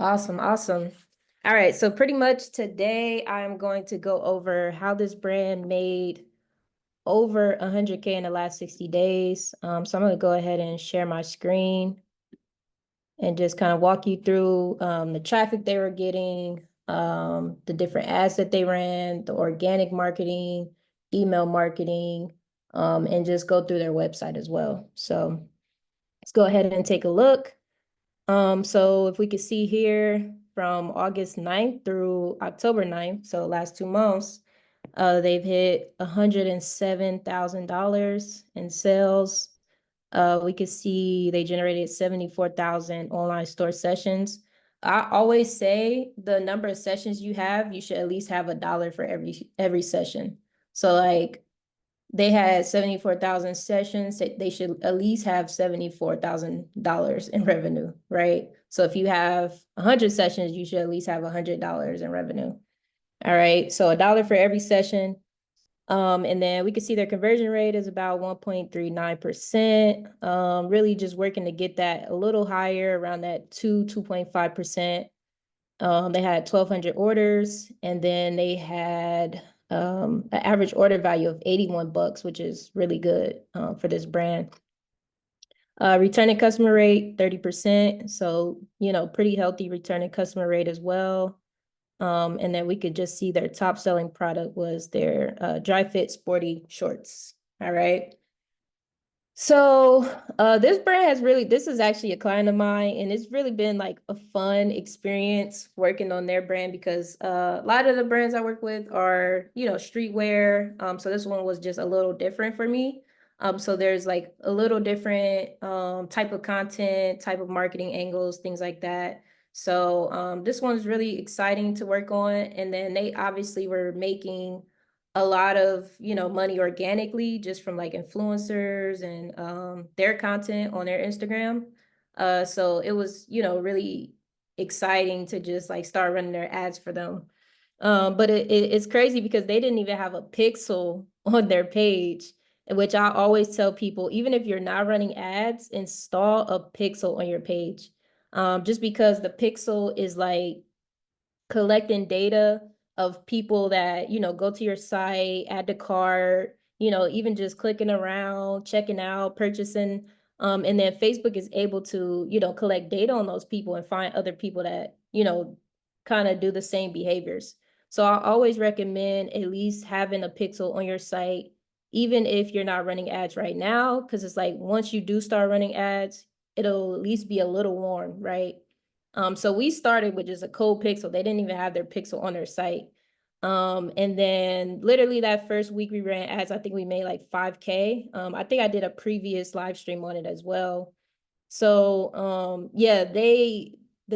Awesome, awesome. All right, so pretty much today I'm going to go over how this brand made over 100K in the last 60 days. So I'm going to go ahead and share my screen and just kind of walk you through the traffic they were getting, the different ads that they ran, the organic marketing, email marketing, and just go through their website as well. So let's go ahead and take a look. So if we could see here from August 9th through October 9th, so last 2 months, they've hit $107,000 in sales. We could see they generated 74,000 online store sessions. I always say the number of sessions you have, you should at least have $1 for every session. So like they had 74,000 sessions, they should at least have $74,000 in revenue, right? So if you have 100 sessions, you should at least have $100 in revenue. All right, so $1 for every session. And then we can see their conversion rate is about 1.39%. Really just working to get that a little higher, around that 2.5%. They had 1,200 orders, and then they had an average order value of $81, which is really good for this brand. Returning customer rate, 30%. So, pretty healthy returning customer rate as well. And then we could just see their top selling product was their dry fit sporty shorts. All right. So this brand this is actually a client of mine, and it's really been like a fun experience working on their brand because a lot of the brands I work with are, streetwear. So this one was just a little different for me. So there's like a little different type of content, type of marketing angles, things like that. So this one's really exciting to work on. And then they obviously were making a lot of money organically just from like influencers and their content on their Instagram. So it was really exciting to just like start running their ads for them. But it's crazy because they didn't even have a pixel on their page, which I always tell people, even if you're not running ads, install a pixel on your page. Just because the pixel is like collecting data of people that, go to your site, add to cart, even just clicking around, checking out, purchasing. And then Facebook is able to, collect data on those people and find other people that, kind of do the same behaviors. So I always recommend at least having a pixel on your site, even if you're not running ads right now, because it's like once you do start running ads, it'll at least be a little warm, right? So we started with just a cold pixel. They didn't even have their pixel on their site. And then literally that first week we ran ads, I think we made like 5K. I think I did a previous live stream on it as well. So yeah, the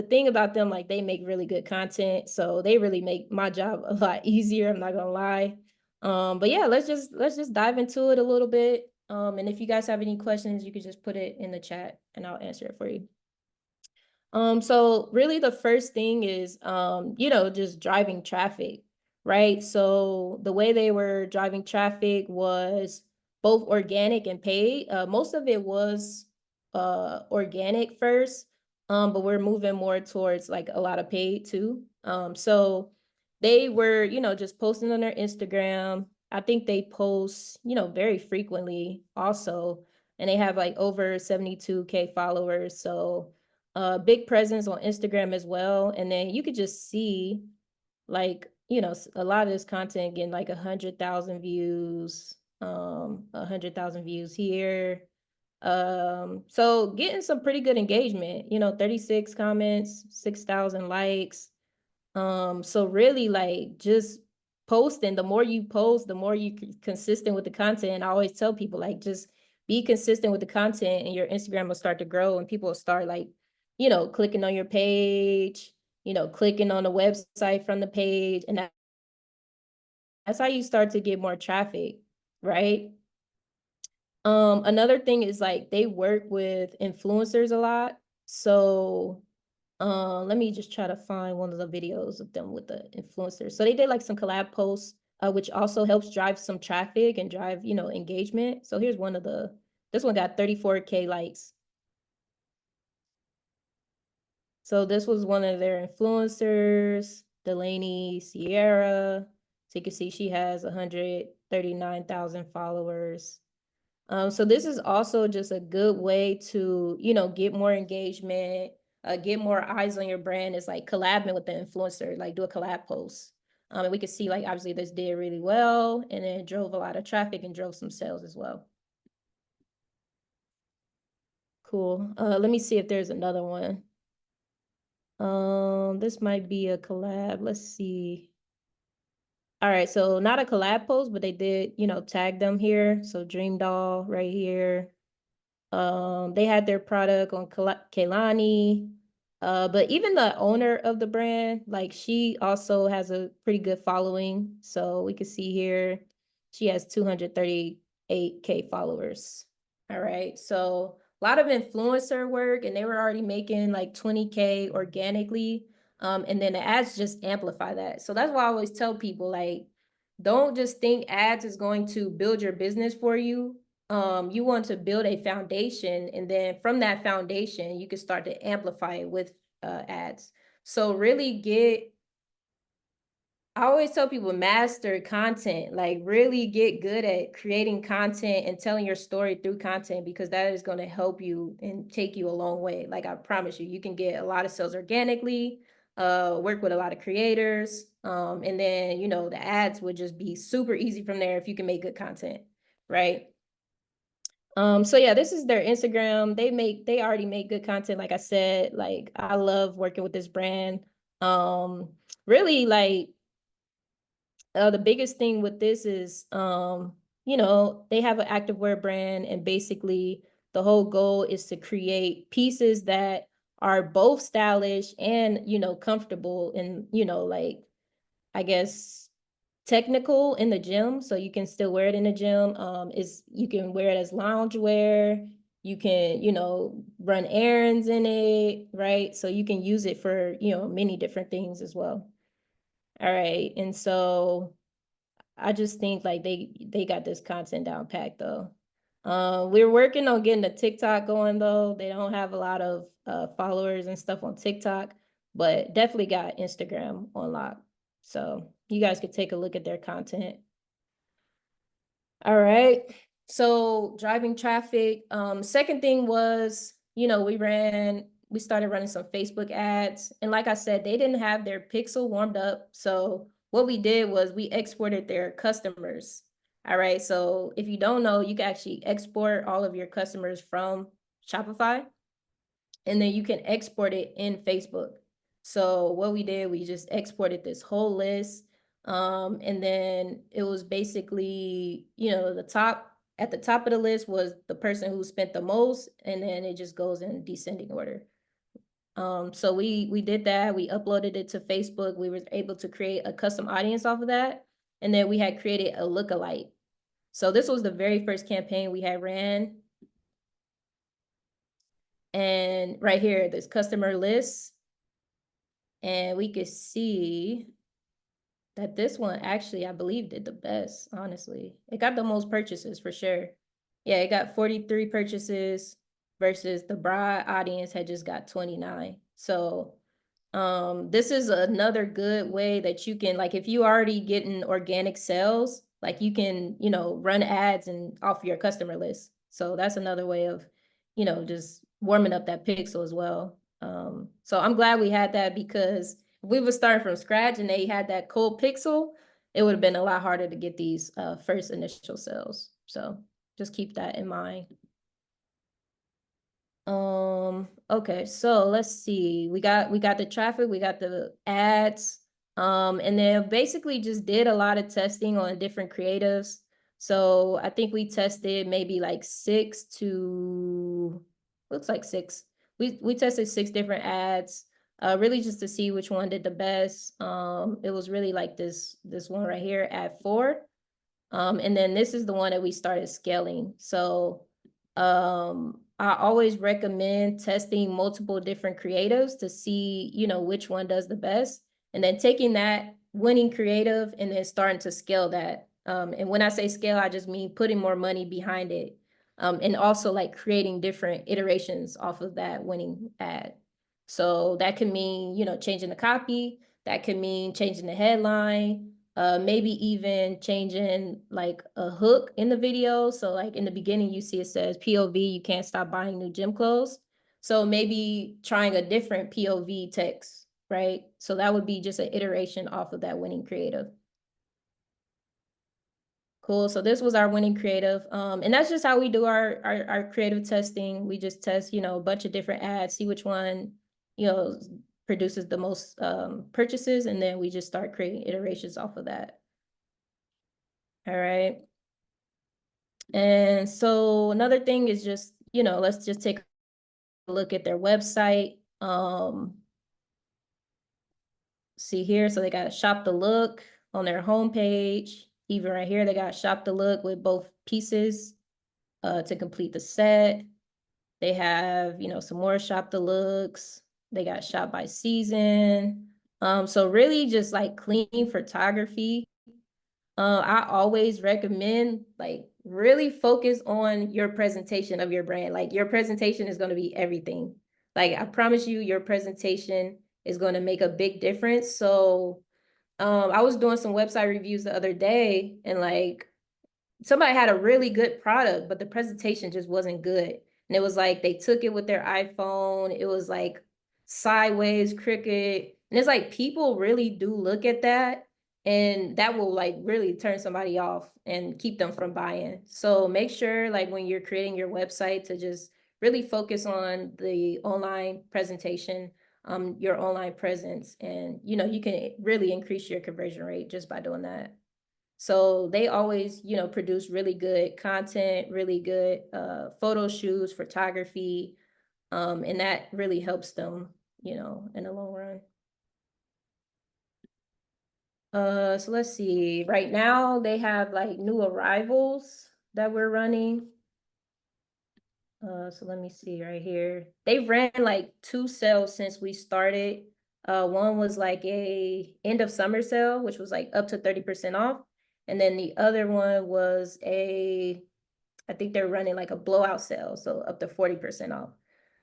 thing about them, like they make really good content. So they really make my job a lot easier. I'm not gonna lie. But yeah, let's just dive into it a little bit. And if you guys have any questions, you could just put it in the chat and I'll answer it for you. So really the first thing is, just driving traffic, right? So the way they were driving traffic was both organic and paid. Most of it was organic first, but we're moving more towards like a lot of paid too. So they were, just posting on their Instagram. I think they post, very frequently also, and they have like over 72K followers. So big presence on Instagram as well. And then you could just see like, a lot of this content getting like 100,000 views, 100,000 views here. So getting some pretty good engagement, 36 comments, 6,000 likes. So really like just posting, the more you post, the more you consistent with the content. I always tell people like just be consistent with the content and your Instagram will start to grow and people will start like, clicking on your page, clicking on the website from the page. And that's how you start to get more traffic, right? Another thing is like they work with influencers a lot. So let me just try to find one of the videos of them with the influencers. So they did like some collab posts, which also helps drive some traffic and drive, engagement. So here's one of this one got 34K likes. So this was one of their influencers, Delaney Sierra. So you can see she has 139,000 followers. So this is also just a good way to, get more engagement, get more eyes on your brand. It's like collabing with the influencer, like do a collab post. And we could see like obviously this did really well, and then it drove a lot of traffic and drove some sales as well. Cool. Let me see if there's another one. This might be a collab. Let's see. All right, so not a collab post, but they did, tag them here. So Dream Doll right here. They had their product on Kaylani. But even the owner of the brand, like she also has a pretty good following. So we can see here, she has 238K followers. All right. So a lot of influencer work, and they were already making like 20K organically. And then the ads just amplify that. So that's why I always tell people, like, don't just think ads is going to build your business for you. You want to build a foundation, and then from that foundation, you can start to amplify it with ads. So really I always tell people master content, like really get good at creating content and telling your story through content, because that is going to help you and take you a long way. Like I promise you, you can get a lot of sales organically, work with a lot of creators. And then, the ads would just be super easy from there if you can make good content, right? So yeah, this is their Instagram. They already make good content. Like I said, like I love working with this brand. Um, really like the biggest thing with this is, they have an activewear brand, and basically the whole goal is to create pieces that are both stylish and, comfortable and, like, I guess, technical in the gym. So you can still wear it in the gym. You can wear it as loungewear. You can, run errands in it, right? So you can use it for, many different things as well. All right. And so I just think like they got this content down packed though. We're working on getting the TikTok going though. They don't have a lot of followers and stuff on TikTok, but definitely got Instagram on lock. So you guys could take a look at their content. All right. So driving traffic. Second thing was, we started running some Facebook ads. And like I said, they didn't have their pixel warmed up. So what we did was we exported their customers. All right. So if you don't know, you can actually export all of your customers from Shopify, and then you can export it in Facebook. So what we did, we just exported this whole list. And then it was basically, at the top of the list was the person who spent the most, and then it just goes in descending order. So we did that. We uploaded it to Facebook. We were able to create a custom audience off of that. And then we had created a lookalike. So this was the very first campaign we had ran. And right here, this customer list. And we could see that this one actually, I believe, did the best, honestly. It got the most purchases for sure. Yeah, it got 43 purchases versus the broad audience had just got 29. So this is another good way that you can, like, if you already getting organic sales, like you can, run ads and off your customer list. So that's another way of, just warming up that pixel as well. So I'm glad we had that, because if we would start from scratch and they had that cold pixel, it would have been a lot harder to get these first initial sales. So just keep that in mind. Okay, so let's see. We got the traffic, we got the ads, and then basically just did a lot of testing on different creatives. So I think we tested maybe like looks like six. We tested 6 different ads, really just to see which one did the best. It was really like this one right here at 4. And then this is the one that we started scaling. So I always recommend testing multiple different creatives to see, which one does the best. And then taking that winning creative and then starting to scale that. And when I say scale, I just mean putting more money behind it. And also like creating different iterations off of that winning ad. So that could mean, changing the copy. That could mean changing the headline, maybe even changing like a hook in the video. So like in the beginning, you see it says POV, you can't stop buying new gym clothes. So maybe trying a different POV text, right? So that would be just an iteration off of that winning creative. Cool. So this was our winning creative. And that's just how we do our creative testing. We just test, a bunch of different ads, see which one, you know, produces the most purchases, and then we just start creating iterations off of that. All right. And so another thing is just, let's just take a look at their website. See here, so they got shop the look on their homepage. Even right here, they got shop the look with both pieces to complete the set. They have, some more shop the looks. They got shop by season. So really just like clean photography. I always recommend like really focus on your presentation of your brand. Like your presentation is going to be everything. Like I promise you, your presentation is going to make a big difference. So I was doing some website reviews the other day, and like somebody had a really good product, but the presentation just wasn't good. And it was like they took it with their iPhone. It was like sideways, crooked. And it's like people really do look at that, and that will like really turn somebody off and keep them from buying. So make sure like when you're creating your website to just really focus on the online presentation, your online presence, and you can really increase your conversion rate just by doing that. So they always, produce really good content, really good photo shoots, photography, and that really helps them, in the long run. So let's see. Right now they have like new arrivals that we're running. So let me see right here. They ran like 2 sales since we started. One was like a end of summer sale, which was like up to 30% off. And then the other one was I think they're running like a blowout sale, so up to 40% off.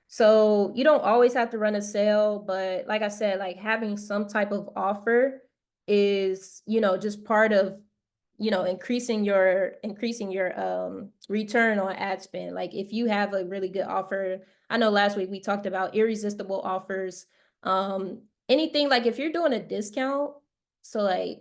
So you don't always have to run a sale, but like I said, like having some type of offer is, just part of, increasing your return on ad spend. Like if you have a really good offer, I know last week we talked about irresistible offers. Anything like if you're doing a discount, so like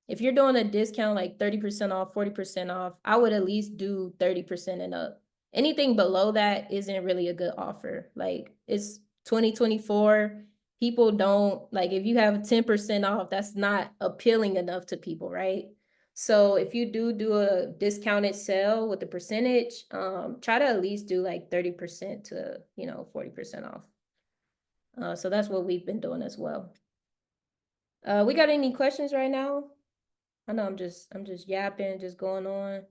if you're doing a discount like 30% off, 40% off, I would at least do 30% and up. Anything below that isn't really a good offer. Like it's 2024. People don't like if you have 10% off, that's not appealing enough to people, right? So if you do a discounted sale with the percentage, try to at least do like 30% to 40% off. So that's what we've been doing as well. We got any questions right now? I know I'm just yapping, just going on.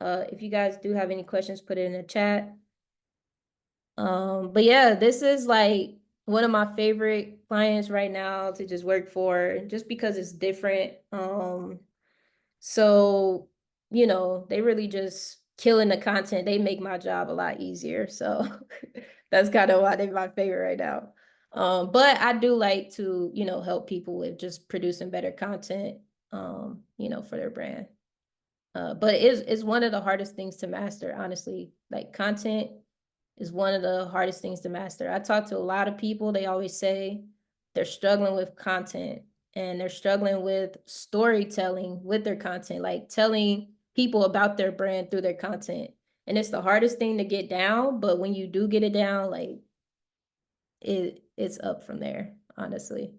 If you guys do have any questions, put it in the chat. But yeah, this is like one of my favorite clients right now to just work for, just because it's different. So they really just killing the content. They make my job a lot easier. So that's kind of why they're my favorite right now. But I do like to, help people with just producing better content, for their brand. But it's one of the hardest things to master, honestly. Like content is one of the hardest things to master. I talk to a lot of people, they always say they're struggling with content and they're struggling with storytelling with their content, like telling people about their brand through their content. And it's the hardest thing to get down, but when you do get it down, like it's up from there, honestly.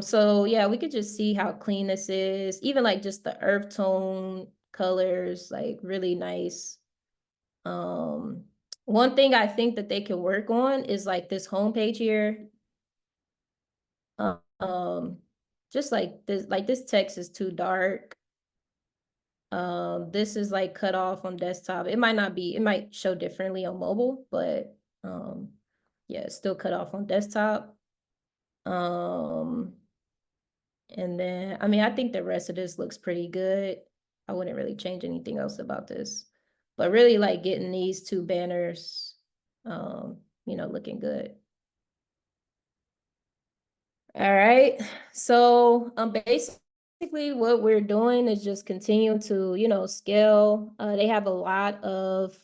So yeah, we could just see how clean this is. Even like just the earth tone colors, like really nice. Um, One thing I think that they can work on is like this homepage here. Um, just like this text is too dark. This is like cut off on desktop. It might not be, it might show differently on mobile, but yeah, it's still cut off on desktop. Um, And then, I mean, I think the rest of this looks pretty good. I wouldn't really change anything else about this. But really like getting these two banners, looking good. All right. So basically what we're doing is just continuing to, scale. They have a lot of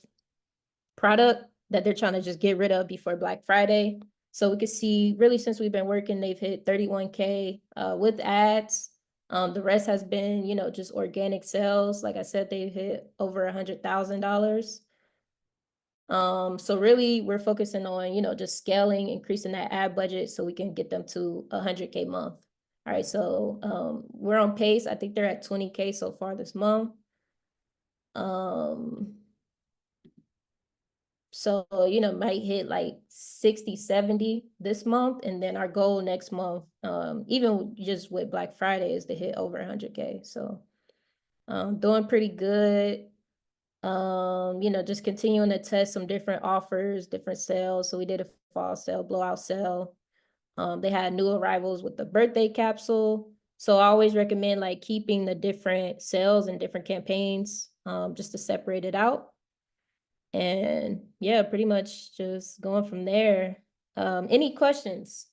product that they're trying to just get rid of before Black Friday. So we can see really since we've been working, they've hit 31K with ads. The rest has been, just organic sales. Like I said, they've hit over $100,000. So really we're focusing on, just scaling, increasing that ad budget so we can get them to 100K month. All right, so we're on pace. I think they're at 20K so far this month. So, might hit like 60, 70 this month. And then our goal next month, even just with Black Friday, is to hit over 100K. So doing pretty good. Just continuing to test some different offers, different sales. So we did a fall sale, blowout sale. They had new arrivals with the birthday capsule. So I always recommend like keeping the different sales and different campaigns just to separate it out. And yeah, pretty much just going from there. Any questions?